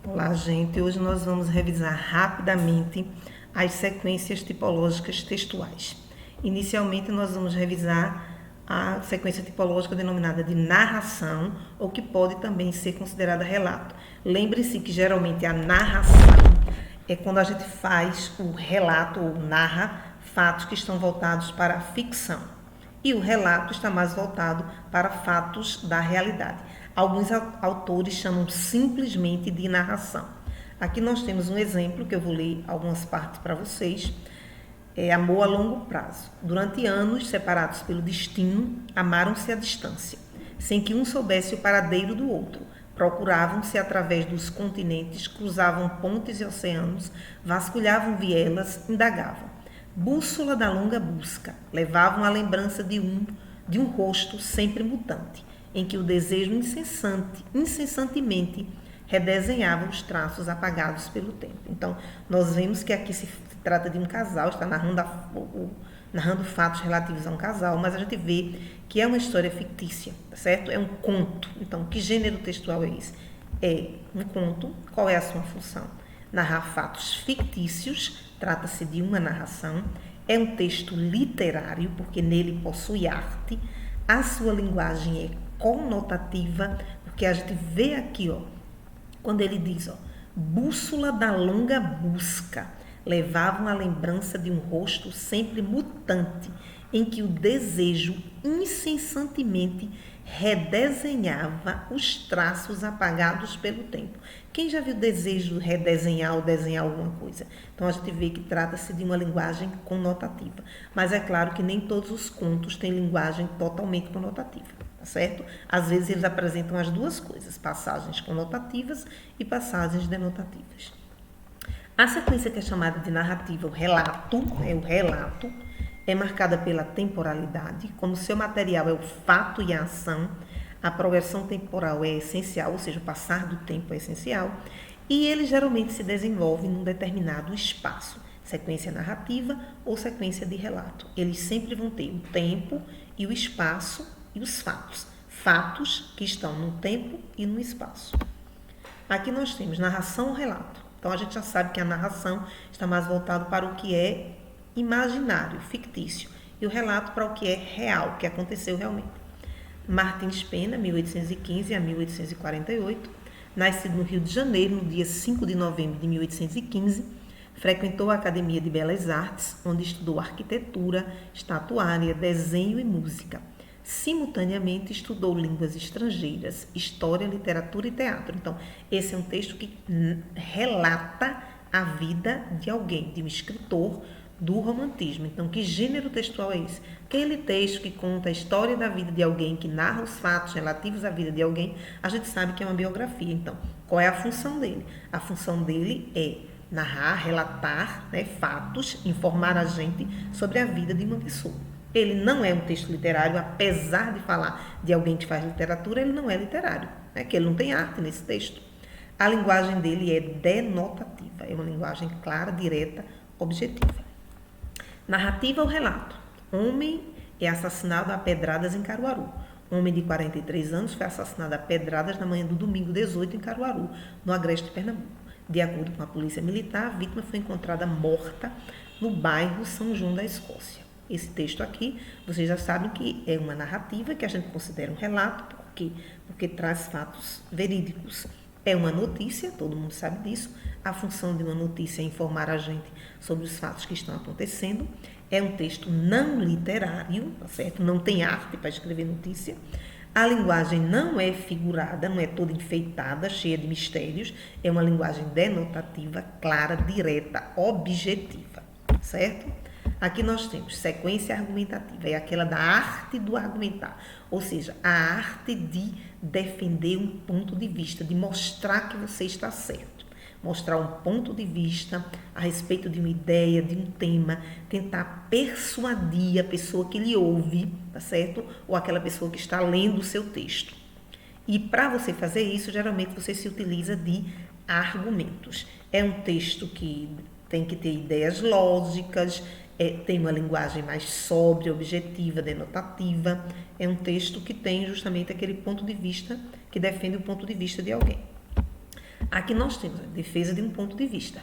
Olá, gente. Hoje nós vamos revisar rapidamente as sequências tipológicas textuais. Inicialmente, nós vamos revisar a sequência tipológica denominada de narração, ou que pode também ser considerada relato. Lembre-se que geralmente a narração é quando a gente faz o relato ou narra fatos que estão voltados para a ficção. E o relato está mais voltado para fatos da realidade. Alguns autores chamam simplesmente de narração. Aqui nós temos um exemplo, que eu vou ler algumas partes para vocês. Amor a longo prazo. Durante anos, separados pelo destino, amaram-se à distância, sem que um soubesse o paradeiro do outro. Procuravam-se através dos continentes, cruzavam pontes e oceanos, vasculhavam vielas, indagavam. Bússola da longa busca, levavam a lembrança de um rosto sempre mutante, em que o desejo incessantemente redesenhava os traços apagados pelo tempo. Então, nós vemos que aqui se trata de um casal, está narrando fatos relativos a um casal, mas a gente vê que é uma história fictícia, certo? É um conto. Então, que gênero textual é esse? É um conto. Qual é a sua função? Narrar fatos fictícios, trata-se de uma narração, é um texto literário, porque nele possui arte, a sua linguagem é conotativa, porque a gente vê aqui, quando ele diz, bússola da longa busca, levavam a lembrança de um rosto sempre mutante, em que o desejo incessantemente redesenhava os traços apagados pelo tempo. Quem já viu desejo redesenhar ou desenhar alguma coisa? Então a gente vê que trata-se de uma linguagem conotativa. Mas é claro que nem todos os contos têm linguagem totalmente conotativa, tá certo? Às vezes eles apresentam as duas coisas, passagens conotativas e passagens denotativas. A sequência que é chamada de narrativa, o relato, é marcada pela temporalidade, como seu material é o fato e a ação, a progressão temporal é essencial, ou seja, o passar do tempo é essencial, e ele geralmente se desenvolve num determinado espaço, sequência narrativa ou sequência de relato. Eles sempre vão ter o tempo e o espaço e os fatos. Fatos que estão no tempo e no espaço. Aqui nós temos narração ou relato. Então a gente já sabe que a narração está mais voltado para o que é imaginário, fictício, e o relato para o que é real, o que aconteceu realmente. Martins Pena, 1815 a 1848, nascido no Rio de Janeiro no dia 5 de novembro de 1815, frequentou a Academia de Belas Artes, onde estudou arquitetura, estatuária, desenho e música. Simultaneamente estudou línguas estrangeiras, história, literatura e teatro. Então, esse é um texto que relata a vida de alguém, de um escritor do romantismo. Então, que gênero textual é esse? Aquele texto que conta a história da vida de alguém, que narra os fatos relativos à vida de alguém, a gente sabe que é uma biografia. Então, qual é a função dele? A função dele é narrar, relatar, fatos, informar a gente sobre a vida de uma pessoa. Ele não é um texto literário, apesar de falar de alguém que faz literatura, ele não é literário, que ele não tem arte nesse texto. A linguagem dele é denotativa, é uma linguagem clara, direta, objetiva. Narrativa ou relato. Homem é assassinado a pedradas em Caruaru. Homem de 43 anos foi assassinado a pedradas na manhã do domingo 18 em Caruaru, no agreste de Pernambuco. De acordo com a polícia militar, a vítima foi encontrada morta no bairro São João da Escócia. Esse texto aqui, vocês já sabem que é uma narrativa que a gente considera um relato, porque traz fatos verídicos. É uma notícia, todo mundo sabe disso. A função de uma notícia é informar a gente sobre os fatos que estão acontecendo. É um texto não literário, tá certo? Não tem arte para escrever notícia. A linguagem não é figurada, não é toda enfeitada, cheia de mistérios. É uma linguagem denotativa, clara, direta, objetiva, certo? Aqui nós temos sequência argumentativa, é aquela da arte do argumentar, ou seja, a arte de defender um ponto de vista, de mostrar que você está certo, mostrar um ponto de vista a respeito de uma ideia, de um tema, tentar persuadir a pessoa que lhe ouve, tá certo? Ou aquela pessoa que está lendo o seu texto. E para você fazer isso, geralmente você se utiliza de argumentos. É um texto que tem que ter ideias lógicas, tem uma linguagem mais sóbria, objetiva, denotativa. É um texto que tem justamente aquele ponto de vista, que defende o ponto de vista de alguém. Aqui nós temos a defesa de um ponto de vista.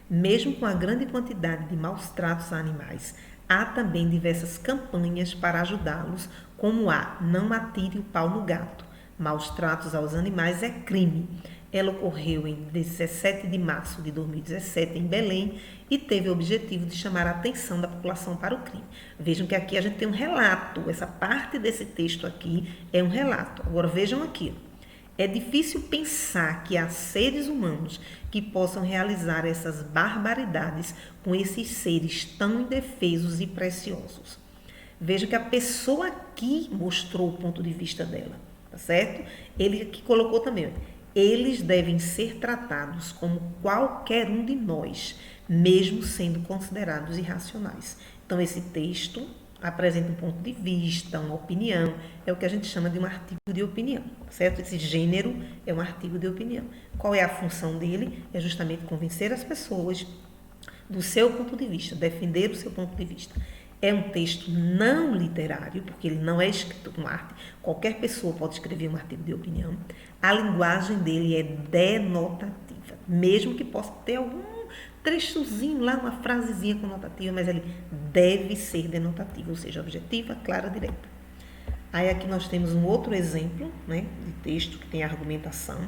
Mesmo com a grande quantidade de maus tratos a animais, há também diversas campanhas para ajudá-los, como a Não Atire o Pau no Gato. Maus tratos aos animais é crime. Ela ocorreu em 17 de março de 2017 em Belém e teve o objetivo de chamar a atenção da população para o crime. Vejam que aqui a gente tem um relato, essa parte desse texto aqui é um relato. Agora vejam aqui. É difícil pensar que há seres humanos que possam realizar essas barbaridades com esses seres tão indefesos e preciosos. Veja que a pessoa aqui mostrou o ponto de vista dela, tá certo? Ele aqui colocou também, eles devem ser tratados como qualquer um de nós, mesmo sendo considerados irracionais. Então, esse texto apresenta um ponto de vista, uma opinião, é o que a gente chama de um artigo de opinião, certo? Esse gênero é um artigo de opinião. Qual é a função dele? É justamente convencer as pessoas do seu ponto de vista, defender o seu ponto de vista. É um texto não literário, porque ele não é escrito com arte. Qualquer pessoa pode escrever um artigo de opinião. A linguagem dele é denotativa, mesmo que possa ter algum trechozinho lá, uma frasezinha conotativa, mas ele deve ser denotativo, ou seja, objetiva, clara, direta. Aí aqui nós temos um outro exemplo, né, de texto que tem argumentação.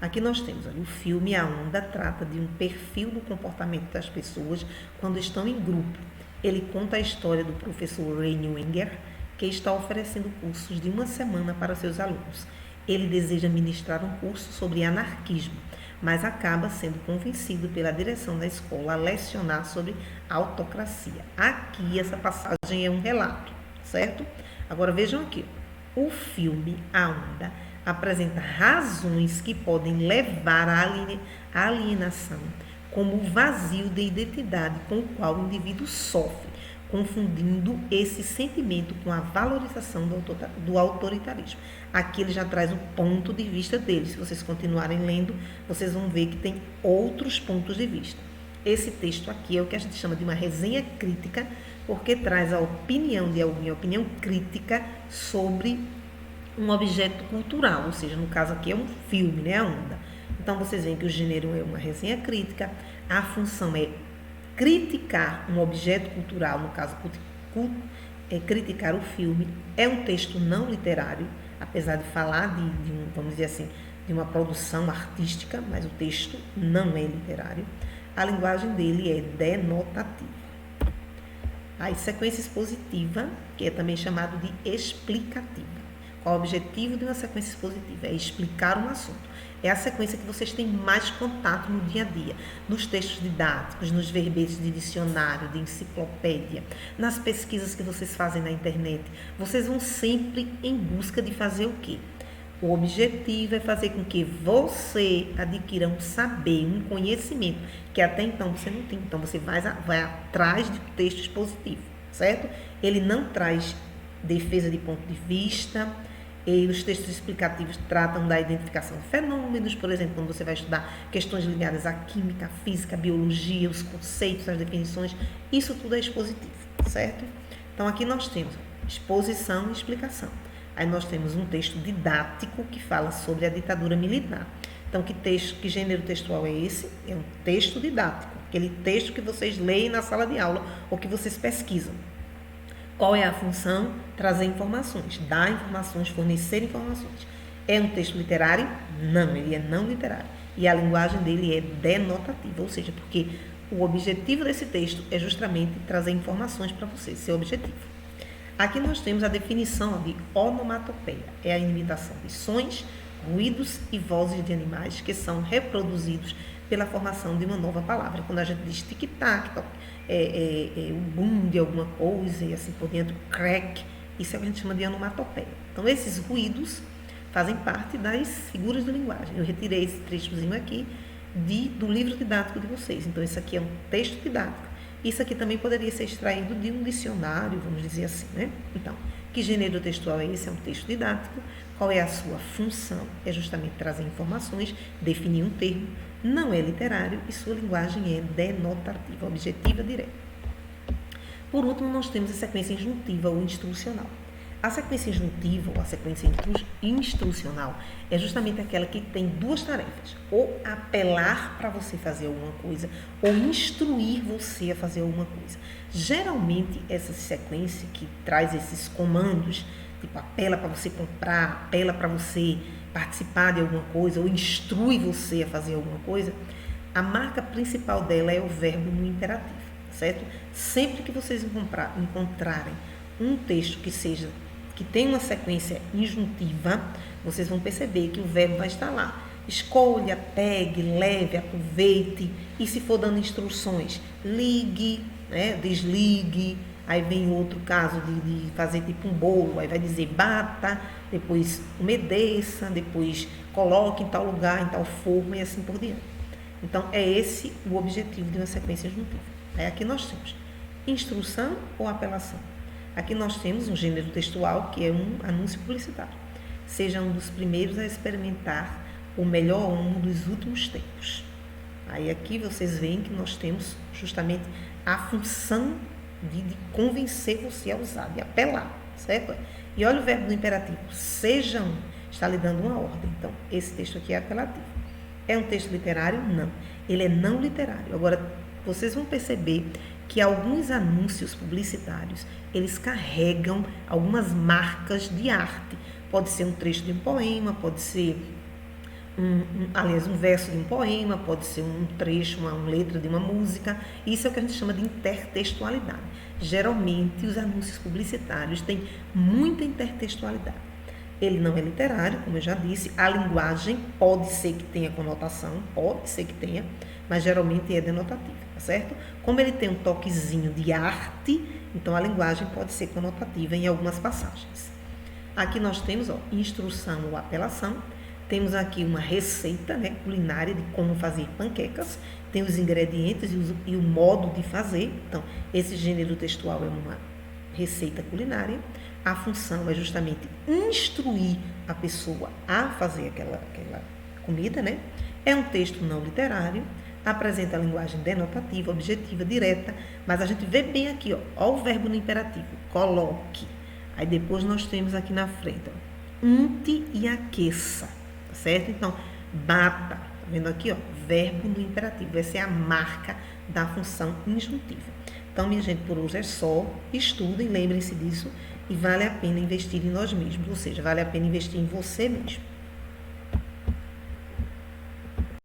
Aqui nós temos o filme A Onda trata de um perfil do comportamento das pessoas quando estão em grupo. Ele conta a história do professor Ray Wenger, que está oferecendo cursos de uma semana para seus alunos. Ele deseja ministrar um curso sobre anarquismo, mas acaba sendo convencido pela direção da escola a lecionar sobre autocracia. Aqui, essa passagem é um relato, certo? Agora, vejam aqui. O filme A Onda apresenta razões que podem levar à alienação, como o vazio de identidade com o qual o indivíduo sofre, confundindo esse sentimento com a valorização do autoritarismo. Aqui ele já traz o ponto de vista dele. Se vocês continuarem lendo, vocês vão ver que tem outros pontos de vista. Esse texto aqui é o que a gente chama de uma resenha crítica, porque traz a opinião de alguém, a opinião crítica sobre um objeto cultural, ou seja, no caso aqui é um filme, né, A Onda. Então vocês veem que o gênero é uma resenha crítica, a função é criticar um objeto cultural, no caso, criticar o filme. É um texto não literário, apesar de falar vamos dizer assim, de uma produção artística, mas o texto não é literário. A linguagem dele é denotativa. A sequência expositiva, que é também chamado de explicativa. Qual o objetivo de uma sequência expositiva? É explicar um assunto. É a sequência que vocês têm mais contato no dia a dia, nos textos didáticos, nos verbetes de dicionário, de enciclopédia, nas pesquisas que vocês fazem na internet. Vocês vão sempre em busca de fazer o quê? O objetivo é fazer com que você adquira um saber, um conhecimento, que até então você não tem. Então, você vai atrás de texto expositivo, certo? Ele não traz defesa de ponto de vista. E os textos explicativos tratam da identificação de fenômenos, por exemplo, quando você vai estudar questões ligadas à química, à física, à biologia, os conceitos, as definições, isso tudo é expositivo, certo? Então, aqui nós temos exposição e explicação. Aí nós temos um texto didático que fala sobre a ditadura militar. Então, que gênero textual é esse? É um texto didático, aquele texto que vocês leem na sala de aula ou que vocês pesquisam. Qual é a função? Trazer informações, dar informações, fornecer informações. É um texto literário? Não, ele é não literário. E a linguagem dele é denotativa, ou seja, porque o objetivo desse texto é justamente trazer informações para você, seu objetivo. Aqui nós temos a definição de onomatopeia. É a imitação de sons, ruídos e vozes de animais que são reproduzidos pela formação de uma nova palavra. Quando a gente diz tic-tac, o boom de alguma coisa e assim por diante, crack, isso é o que a gente chama de onomatopeia. Então, esses ruídos fazem parte das figuras de linguagem. Eu retirei esse trechozinho aqui do livro didático de vocês. Então, isso aqui é um texto didático. Isso aqui também poderia ser extraído de um dicionário, vamos dizer assim, né? Então, que gênero textual é esse? É um texto didático. Qual é a sua função? É justamente trazer informações, definir um termo, não é literário e sua linguagem é denotativa, objetiva, direta. Por último, nós temos a sequência injuntiva ou instrucional. A sequência injuntiva ou a sequência instrucional é justamente aquela que tem duas tarefas: ou apelar para você fazer alguma coisa, ou instruir você a fazer alguma coisa. Geralmente, essa sequência que traz esses comandos, tipo apela para você comprar, apela para você participar de alguma coisa, ou instrui você a fazer alguma coisa, a marca principal dela é o verbo no imperativo, certo? Sempre que vocês encontrarem um texto que tem uma sequência injuntiva, vocês vão perceber que o verbo vai estar lá. Escolha, pegue, leve, aproveite. E se for dando instruções, ligue, né, desligue. Aí vem outro caso de fazer tipo um bolo, aí vai dizer bata, depois umedeça, depois coloque em tal lugar, em tal forma e assim por diante. Então, é esse o objetivo de uma sequência injuntiva. Aí aqui nós temos instrução ou apelação. Aqui nós temos um gênero textual que é um anúncio publicitário. Seja um dos primeiros a experimentar o melhor homo dos últimos tempos. Aí aqui vocês veem que nós temos justamente a função de convencer você a usar, de apelar, certo? E olha o verbo do imperativo, sejam, está lhe dando uma ordem. Então, esse texto aqui é apelativo. É um texto literário? Não. Ele é não literário. Agora, vocês vão perceber que alguns anúncios publicitários, eles carregam algumas marcas de arte. Pode ser um trecho de um poema, pode ser um verso de um poema, pode ser um trecho, uma letra de uma música. Isso é o que a gente chama de intertextualidade. Geralmente, os anúncios publicitários têm muita intertextualidade. Ele não é literário, como eu já disse. A linguagem pode ser que tenha conotação, pode ser que tenha, mas geralmente é denotativa, tá certo? Como ele tem um toquezinho de arte, então a linguagem pode ser conotativa em algumas passagens. Aqui nós temos instrução ou apelação. Temos aqui uma receita, né, culinária de como fazer panquecas. Tem os ingredientes e o modo de fazer. Então, esse gênero textual é uma receita culinária. A função é justamente instruir a pessoa a fazer aquela comida, né? É um texto não literário, apresenta a linguagem denotativa, objetiva, direta, mas a gente vê bem aqui, ó o verbo no imperativo, coloque. Aí depois nós temos aqui na frente, unte e aqueça, tá certo? Então, bata, tá vendo aqui, ó, verbo no imperativo, essa é a marca da função injuntiva. Então, minha gente, por hoje é só, estudem, lembrem-se disso, e vale a pena investir em nós mesmos, ou seja, vale a pena investir em você mesmo.